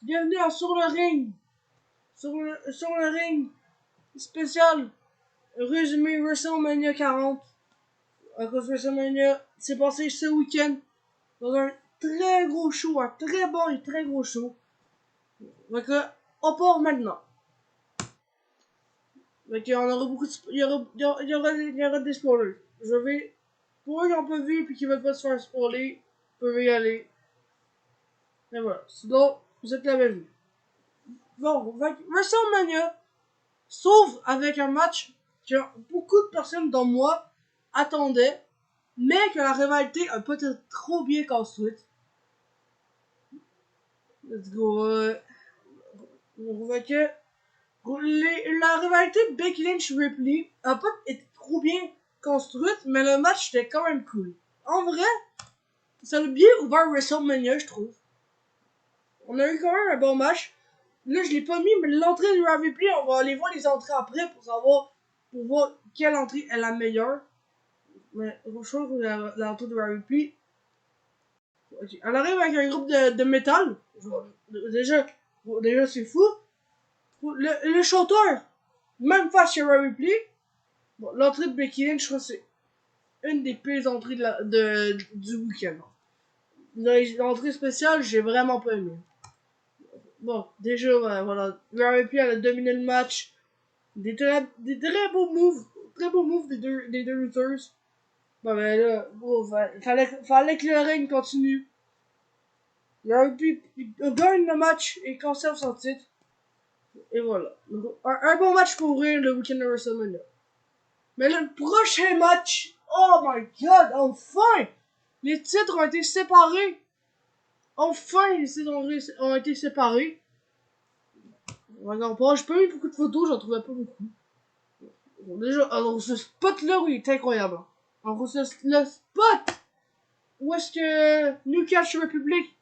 Bienvenue à Sur le Ring. Sur le ring spécial résumé WrestleMania 40. À cause de WrestleMania s'est passé ce week-end dans un très gros show, un très bon et très gros show. Donc, on part maintenant. Donc, on aura beaucoup de, il y aura des spoilers. Je vais, pour eux qui n'ont pas vu et qui veulent pas se faire spoiler, peuvent y aller. Et voilà. Sinon, vous êtes la bienvenue. Bon, WrestleMania s'ouvre avec un match que beaucoup de personnes, dont moi, attendaient, mais que la rivalité a peut-être trop bien construite. Let's go. On voit que la rivalité Becky Lynch-Ripley a pas été trop bien construite, mais le match était quand même cool. En vrai, ça a bien ouvert WrestleMania, je trouve. On a eu quand même un bon match. Là, je l'ai pas mis, mais l'entrée de Rhea Ripley, on va aller voir les entrées après pour voir quelle entrée est la meilleure. Mais je trouve que l'entrée de Rhea Ripley, okay. Elle arrive avec un groupe de métal. Déjà c'est fou. Le chanteur, même face chez Rhea Ripley. Bon, l'entrée de Becky Lynch, je crois que c'est une des pires entrées du week-end. L'entrée spéciale, j'ai vraiment pas aimé. Bon, déjà, voilà. Rhea Ripley, elle a dominé le match. Des très beaux moves. Très beaux moves des deux lutteurs. Bon, ben là, bon, fallait que le règne continue. Rhea Ripley gagne le match et conserve son titre. Et voilà. Un bon match pour ouvrir le week-end de WrestleMania. Mais le prochain match, oh my god, enfin! Les titres ont été séparés. Enfin, les titres ont été séparés. Regarde pas, j'ai pas mis beaucoup de photos, j'en trouvais pas beaucoup. Bon, déjà, alors ce spot-là, oui, il est incroyable. Alors, le spot où est-ce que Newcastle Republic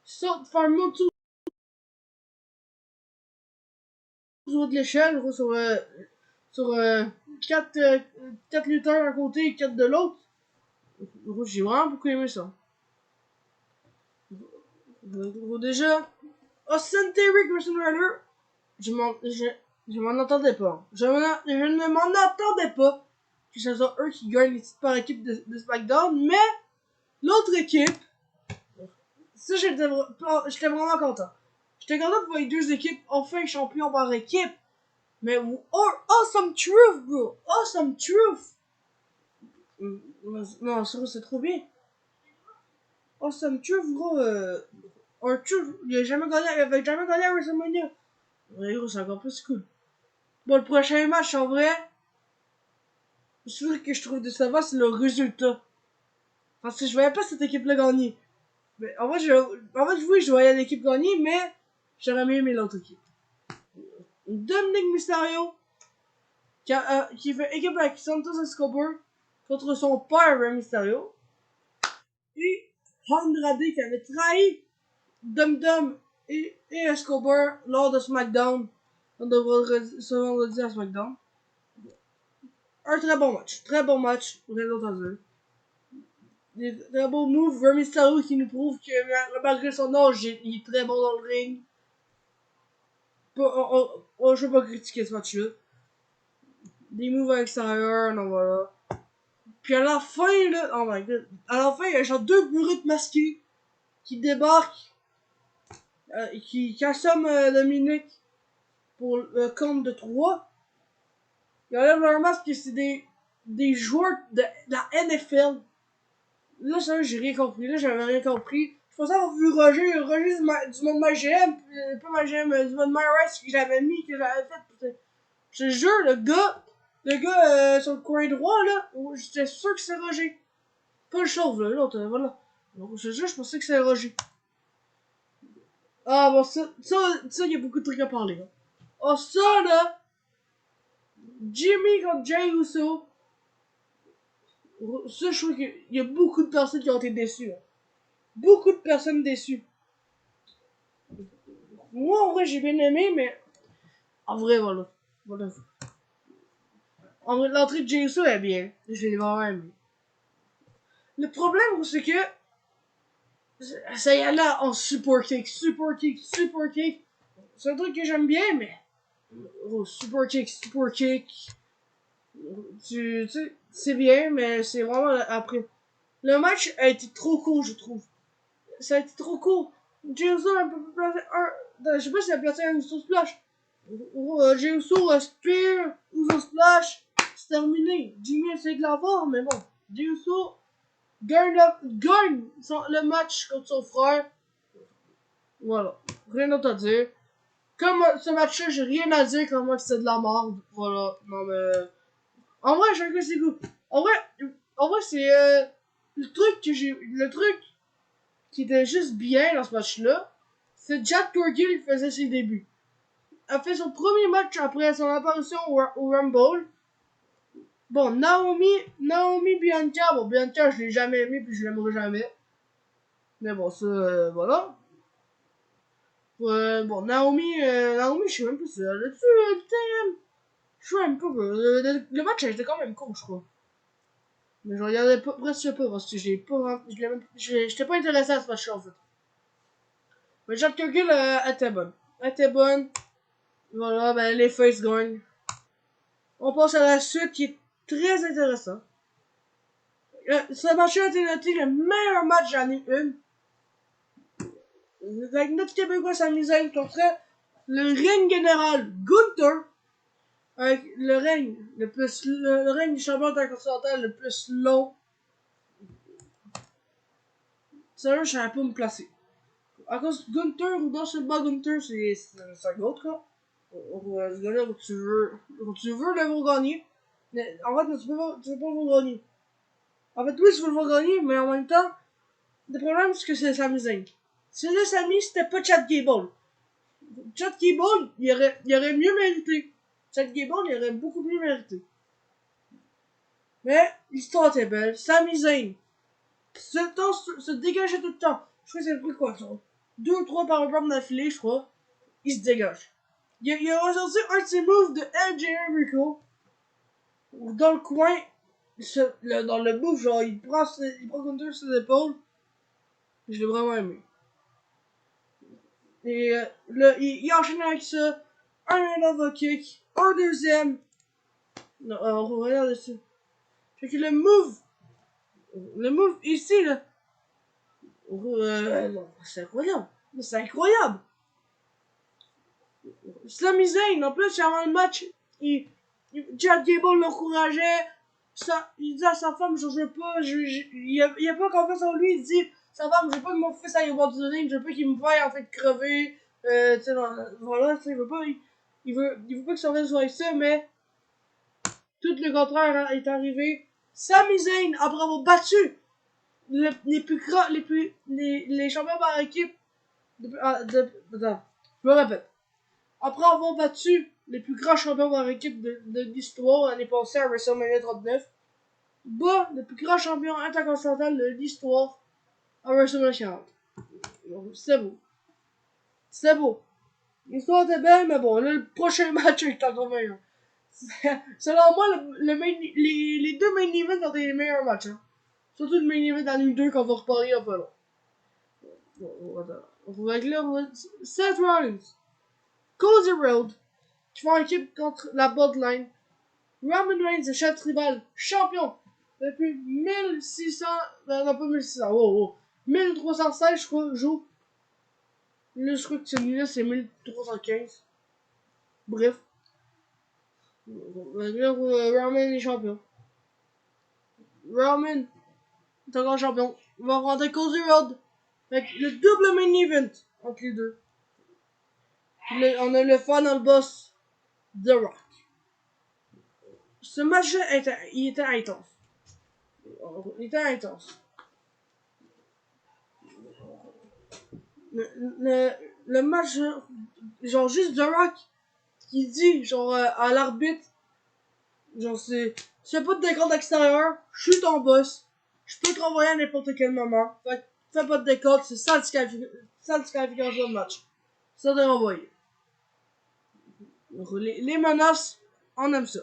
sort de faire un moto de l'échelle, sur 4 lutteurs d'un côté et 4 de l'autre. J'ai vraiment beaucoup aimé ça. Déjà, Austin Theory Grayson Rider, je m'en attendais pas. Je ne m'en attendais pas que ce soit eux qui gagnent les titres par équipe de SmackDown, mais l'autre équipe, ça j'étais vraiment content. J'étais content de voir les deux équipes enfin champions par équipe. Mais awesome truth, bro! Awesome truth! Non, c'est trop bien. Awesome truth, gros. Truth, il avait jamais gagné à WrestleMania. Ouais, gros, c'est encore plus cool. Bon, le prochain match, en vrai, ce que je trouve décevant, c'est le résultat. Parce que je voyais pas cette équipe-là gagner. Mais en fait, oui, je voyais l'équipe gagner, mais j'aurais mieux aimé l'autre équipe. Dominic Mysterio, qui fait équipe avec Santos Escobar contre son père, Rey Mysterio. Et Andrade qui avait trahi Dum Dum et Escobar lors de SmackDown. On devrait ce vendredi à SmackDown. Un très bon match. Très bon match. Rien d'autre à dire. Des très beaux moves. Rey Mysterio qui nous prouve que malgré son âge, il est très bon dans le ring. Je peux pas critiquer ce match-là. Des moves à l'extérieur, non voilà. Puis à la fin, là, oh my god. À la fin, il y a genre deux brutes masqués qui débarquent, qui assomment Dominic pour le compte de 3. Ils enlèvent leur masque et c'est des joueurs de la NFL. Là, ça, j'ai rien compris. Là, j'avais rien compris. Je pensais avoir vu Roger du mode MyGM, pas MyGM, du mode MyRice que j'avais mis, que j'avais fait. Je te jure, le gars sur le coin droit, là, j'étais sûr que c'est Roger. Pas le chauve, là, l'autre, voilà. Donc, je te jure, je pensais que c'était Roger. Ah, bon, ça, il y a beaucoup de trucs à parler. Hein. Oh, ça, là, Jimmy contre Jay Uso. Ça, je trouve qu'il y a beaucoup de personnes qui ont été déçues. Hein. Beaucoup de personnes déçues. Moi, en vrai, j'ai bien aimé, mais en vrai, voilà. En vrai, l'entrée de Jey Uso est bien. J'ai vraiment aimé. Le problème, c'est que ça y allait en super kick, super kick, super kick. C'est un truc que j'aime bien, mais super kick, super kick. Tu sais, c'est bien, mais c'est vraiment après. Le match a été trop court, je trouve. Ça a été trop court. Jey Uso a un peu placé un. Je sais pas s'il a placé un Uso Splash. Jey Uso a Spear, Uso Splash. C'est terminé. Jimmy essaie de l'avoir, mais bon. Jey Uso gagne le match contre son frère. Voilà. Rien d'autre à dire. Comme ce match-là, j'ai rien à dire comment c'est de la merde. Voilà. Non mais. En vrai, chacun ses goûts. En vrai, c'est le truc qui était juste bien dans ce match-là, c'est Jack Torgill qui faisait ses débuts. A fait son premier match après son apparition au Rumble. Bon, Naomi Bianca, Bianca, je l'ai jamais aimé puis je l'aimerai jamais. Mais bon, ça, voilà. Bon, Naomi, je sais même plus si elle a-tu, je sais même pas, le match a été quand même con, je crois. Mais je regardais presque pas parce que j'étais pas intéressé à ce match-là en fait. Mais Jack Turgill était bonne. Elle était bonne. Voilà, ben les Face gagnent. On passe à la suite qui est très intéressant. Ce match a été noté le meilleur match de l'année 1. Avec notre Québécois Sami contre le règne général Gunther. Avec le règne le règne du champion intercontinental le plus long. Sérieux, je savais pas me placer. À cause de Gunther ou dans ce bas Gunther, c'est un autre cas. On va se gagner où tu veux. Où tu veux le voir gagner. Mais en fait, tu peux pas le voir gagner. En fait, oui, tu veux le voir gagner, mais en même temps, le problème, c'est que c'est Sami Zayn. Si le Sami, c'était pas Chad Gable. Chad Gable, il aurait mieux mérité. Chad Gable, il aurait beaucoup mieux mérité. Mais, l'histoire était belle. Sami Zayn, se dégageait tout le temps. Je crois que c'est pris quoi, ça? 2 ou 3 powerbomb d'affilée, je crois. Il se dégage. Il a ressorti un de ses moves de LJ Rico. Dans le coin, dans le move, genre, il prend Gunther sur ses épaules. Je l'ai vraiment aimé. Et il enchaîne avec ça. Un love kick. Un deuxième. Non, on regarde dessus. Fait que le move ici, là. C'est incroyable. C'est incroyable. Sami Zayn, en plus, avant le match, Chad Gable l'encourageait. Il dit à sa femme, je veux pas, il a pas confiance en lui, il dit, sa femme, je veux pas que mon fils aille au bord du ring, je veux pas qu'il me voie en fait crever, tu sais, voilà, tu sais, il veut pas, il veut pas que son fils soit ça, mais tout le contraire est arrivé. Sami Zayn, après avoir battu les plus grands, les champions par équipe, attends, je me répète. Après avoir battu les plus grands champions par équipe de l'histoire l'année passée à WrestleMania 39, bat le plus grand champion intercontinental de l'histoire à WrestleMania 40. C'est beau. C'est beau. L'histoire était belle, mais bon, là, le prochain match est encore meilleur. Selon moi, les deux main events ont été les meilleurs matchs. Hein. Surtout le main event dans nuit 2 qu'on va reparler un peu long. On va régler Seth Rollins, Cody Rhodes, qui font équipe contre la Bloodline. Roman Reigns est chef tribal champion depuis 1600. Non, pas 1600. Oh. 1316, je crois, joue. Là, je crois que celui-là, c'est 1315. Bref. Roman est champion. Roman est encore champion. Il va rentrer Cody Rhodes. Fait le double main event entre les deux. On a le fan dans le boss. The Rock. Ce match-là, il était intense. Il était intense. Le match, genre juste The Rock qui dit, genre à l'arbitre, genre c'est pas de décompte extérieur, je suis ton boss, je peux te renvoyer à n'importe quel moment, fait fais pas de décompte, c'est ça le disqualification de match. Ça de renvoyer. Les menaces, on aime ça,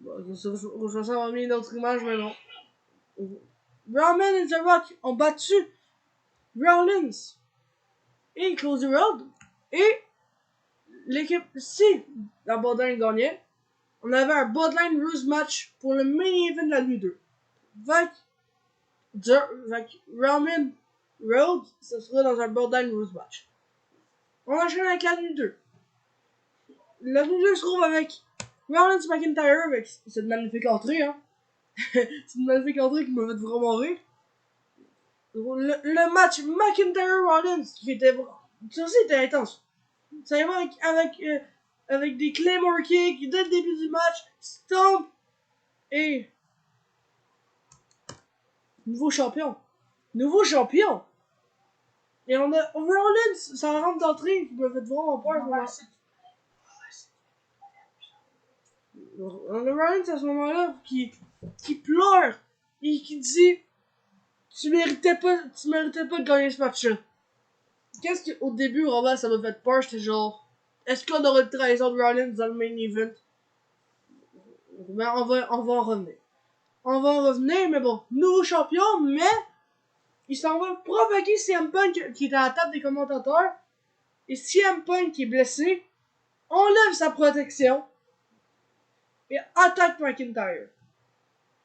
Bon, ça va mis une autre image, mais non. Roman et The Rock ont battu Rollins et Cody Rhodes. Et l'équipe, si la Bloodline gagnait, on avait un Bloodline Rules match pour le main event de la nuit 2. Fait Roman Rhodes, ce sera dans un Bloodline Rules match. On enchaîne avec la nuit 2. La nuit 2 se trouve avec Rollins McIntyre avec cette magnifique entrée, hein. C'est une magnifique entrée qui m'a fait vraiment rire. Le match McIntyre-Rollins, qui était, ça aussi était intense. Ça y va avec des Claymore Kicks dès le début du match, Stomp et nouveau champion. Nouveau champion! Et on a Rollins, ça rentre d'entrée qui m'a fait vraiment peur. On a Rollins à ce moment-là qui pleure et qui dit tu méritais pas de gagner ce match-là. Qu'est-ce que, au début, vraiment, ça m'a fait peur, j'étais genre, est-ce qu'on aura une trahison de Rollins dans le main event? Mais on va en revenir. On va en revenir, mais bon, nouveau champion, mais il s'en va provoquer CM Punk qui est à la table des commentateurs. Et CM Punk qui est blessé, enlève sa protection et attaque McIntyre.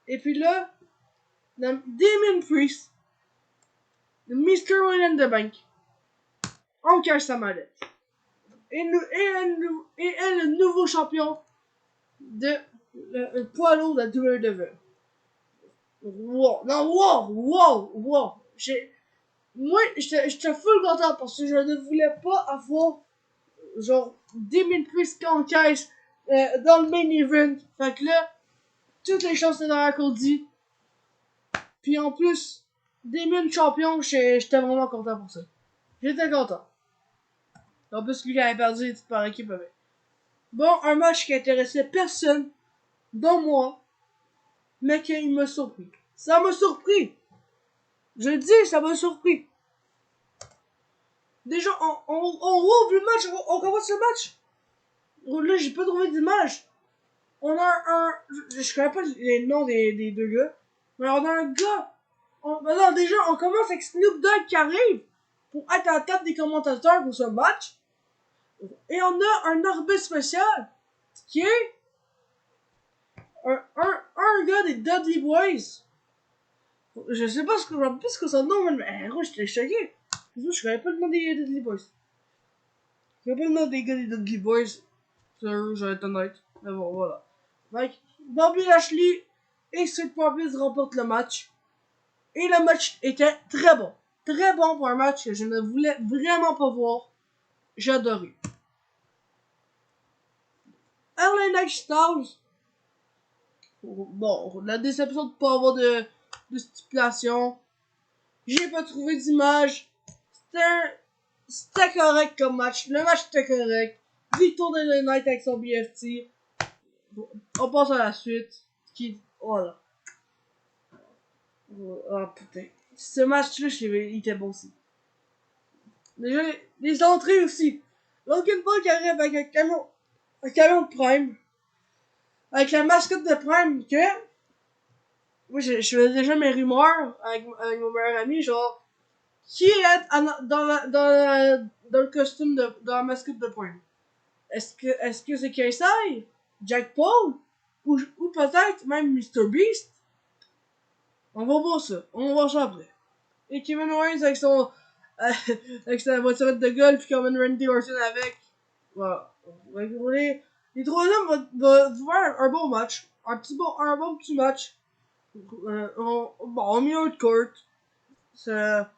Et puis là, Damien Priest, le Mr. Money in the Bank, encaisse sa mallette. Et le nouveau champion de le poids lourd de la WWE. Wow, non, wow. Moi, j'étais full content parce que je ne voulais pas avoir, genre, 10 000 Priest qu'on caisse dans le main event. Fait que là, toutes les chances étaient dans la Cody. Puis en plus, 10 000 champions, j'étais vraiment content pour ça. J'étais content. En plus, lui qui avait perdu par équipe avec. Bon, un match qui intéressait personne, dont moi, mais qui m'a surpris. Ça m'a surpris. Je le dis, ça m'a surpris. Déjà, on rouvre le match, on commence le match. Là, j'ai pas trouvé d'image. On a je connais pas les noms des deux gars, mais on a un gars. Non, déjà, on commence avec Snoop Dogg qui arrive pour être à la table des commentateurs pour ce match. Et on a un arbitre spécial qui est un gars des Dudley Boys. Je sais pas ce que son nom, mais j'étais choqué. Je connais pas le nom des Dudley Boys. Je connais pas le nom des gars des Dudley Boys. Sérieux, je vais être honnête. Mais bon, voilà. Donc, Bobby Lashley et Seth Rollins remportent le match. Et le match était très bon. Très bon pour un match que je ne voulais vraiment pas voir. J'ai adoré. LA Knight Styles. Bon, la déception de pas avoir de stipulation. J'ai pas trouvé d'image. C'était correct comme match. Le match était correct. Victoire de LA Knight avec son BFT. On passe à la suite. Voilà. Oh putain. Ce match-là, il était bon aussi. Déjà, les entrées aussi. Logan Paul qui arrive avec un camion de Prime. Avec la mascotte de Prime que... Moi, je faisais déjà mes rumeurs avec mon meilleur ami, genre... Qui est dans le costume dans la mascotte de Prime? Est-ce que c'est KSI? Jack Paul? Ou peut-être même Mr. Beast? On va voir ça. On va voir ça après. Et Kevin Owens avec avec sa voiturette de golf qui emmène Randy Orton avec. Voilà. Les trois hommes vont faire un bon match. Un bon petit match. Bon, milieu de court. Ça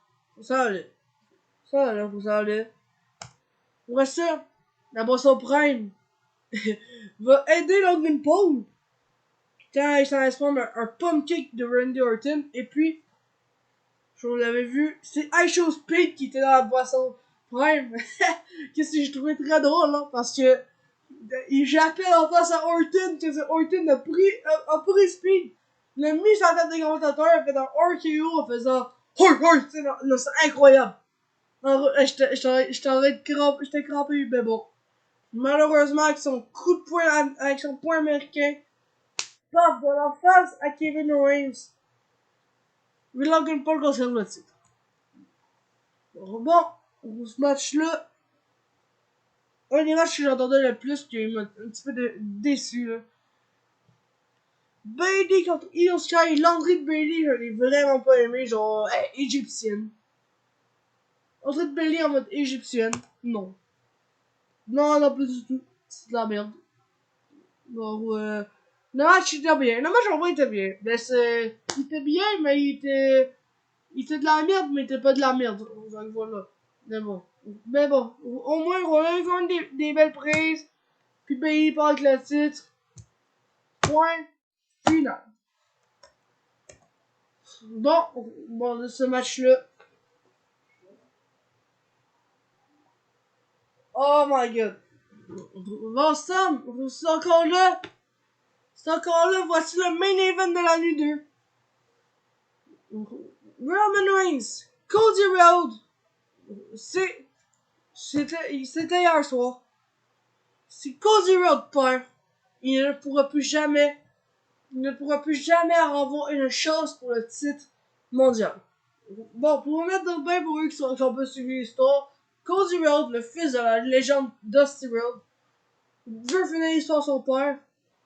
allait. Ça allait. Pour ça, la boisson Prime va aider Logan Paul quand il s'en laisse prendre un pump kick de Randy Orton. Et puis, je vous l'avais vu, c'est iShow Speed qui était dans la boisson Prime. Qu'est-ce que j'ai trouvé très drôle, hein, parce que il jappait en face à Orton, que Orton a pris Speed, l'a mis sur la tête des commentateurs, a fait un RKO en faisant c'est incroyable. J'étais crampé, mais bon. Malheureusement, avec son coup de poing, avec son poing américain, paf, dans la face à Kevin Owens. Logan Paul conserve le titre. Bon, pour ce match-là, un des matchs que j'entendais le plus, qui m'a un petit peu déçu, là. Bailey contre Io Sky, l'entrée de Bailey, je l'ai vraiment pas aimé, genre, égyptienne. Entrée de Bailey en mode égyptienne, non. Non, non, plus du tout. C'est de la merde. Bon, le match était bien. Le match en vrai était bien. Mais il était bien, mais il était de la merde, mais il était pas de la merde. Donc voilà. Mais bon. Au moins, on a eu quand même des belles prises. Puis Bailey part avec le titre. Point final. Bon, de ce match-là. Oh my god. Bon, Sam, c'est encore là. C'est encore là. Voici le main event de la nuit 2. Roman Reigns, Cody Rhodes, c'était hier soir. Si Cody Rhodes perd, il ne pourra plus jamais avoir une chance pour le titre mondial. Bon, pour vous mettre dans le bain pour eux qui ont pas suivi l'histoire, Cody Rhodes, le fils de la légende Dusty Rhodes, veut finir l'histoire de son père,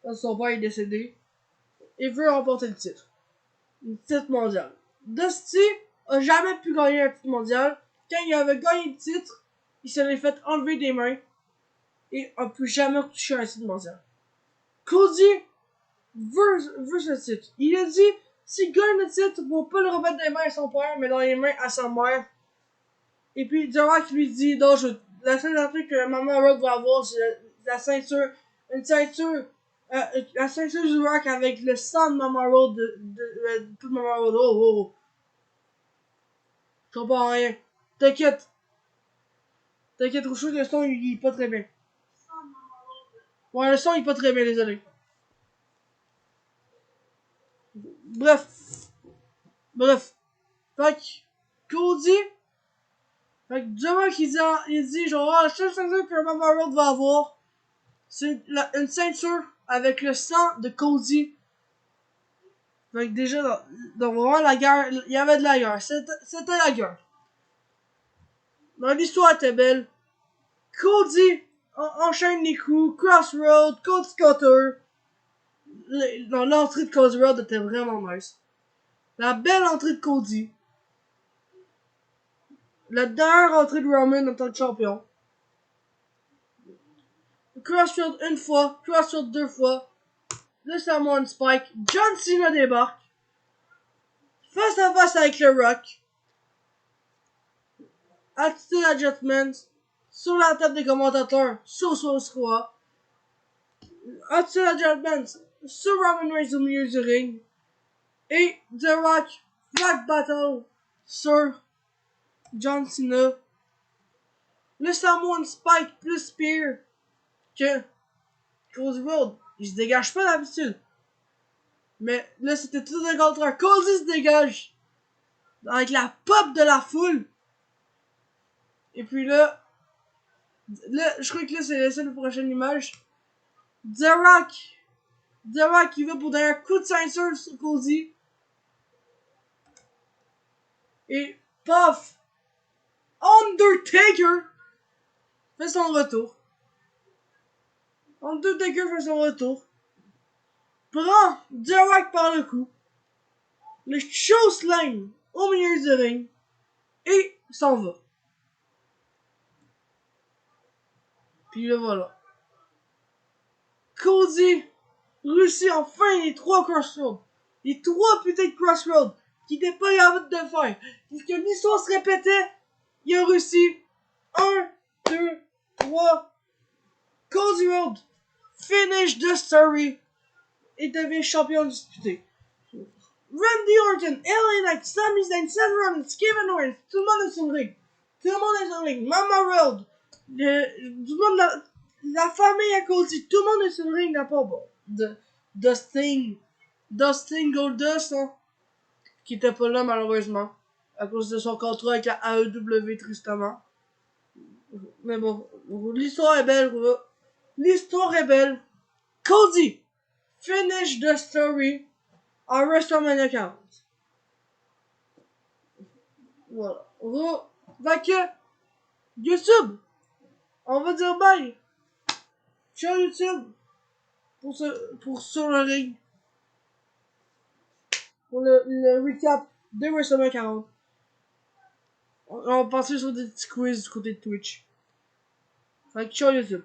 parce que son père est décédé, et veut remporter le titre. Le titre mondial. Dusty a jamais pu gagner un titre mondial. Quand il avait gagné le titre, il se l'est fait enlever des mains et a plus jamais touché un titre mondial. Cody veut ce titre. Il a dit, s'il gagne le titre, il ne pas le remettre des mains à son père, mais dans les mains à sa mère. Et puis, The Rock lui dit, non, la seule truc que Mama Rock va avoir, c'est la ceinture, la ceinture du Rock avec le sang de Mama Road, de toute Mama Road. Oh. Je comprends rien. T'inquiète. T'inquiète, Rouchou, le son, il est pas très bien. Ouais, le son, il est pas très bien, désolé. Bref. Fait que, Cody, fait que demain il dit genre, la seule ceinture que Mama Road va avoir, c'est une ceinture avec le sang de Cody. Fait que déjà, dans vraiment la guerre, il y avait de la guerre. C'était la guerre. L'histoire était belle. Cody enchaîne les coups, Crossroad, Cody Cutter. L'entrée de Cody Rhodes était vraiment nice. La belle entrée de Cody. La dernière entrée de Roman en tant que champion. Crossroad une fois, Crossroad deux fois. Le Samoan Spike. John Cena débarque. Face à face avec le Rock. Attitude Adjustment. Sur la table des commentateurs. Sur Squad. Attitude Adjustment. Sur Roman Reigns au milieu du ring. Et The Rock. Flag Battle. Sur John Cena. Le Samoan Spike plus Spear que Cody Rhodes. Il se dégage pas d'habitude. Mais là, c'était tout le contraire. Cody se dégage. Avec la pop de la foule. Et puis là, je crois que là, c'est la prochaine image. The Rock, il va pour donner un coup de ceinture sur Cody. Et paf! Undertaker fait son retour. Undertaker fait son retour. Prend The Rock par le cou. Le chokeslam au milieu du ring. Et s'en va. Puis le voilà. Cody réussit enfin les 3 crossroads. Les 3 putains de crossroads qu'il n'était pas capable de faire. Puisque l'histoire se répétait, il a réussi 1, 2, 3. Cody Rhodes finish the story et devient champion disputé. Randy Orton, LA Knight, Sami Zayn, Seth Rollins, Kevin Owens, tout le monde est sur le ring. Tout le monde est sur le ring. Mama Road, tout le monde, la famille à Cody, tout le monde est sur le ring à part Dustin Goldust, hein, qui était pas là malheureusement à cause de son contrat avec la AEW tristement. Mais bon, l'histoire est belle, gros. L'histoire est belle. Cody finish the story en WrestleMania 40. Voilà. Fait que, YouTube, on va dire bye. Ciao YouTube, pour sur le ring, pour le recap de WrestleMania 40. On va passer sur des petits quiz du côté de Twitch. Fait que ciao YouTube.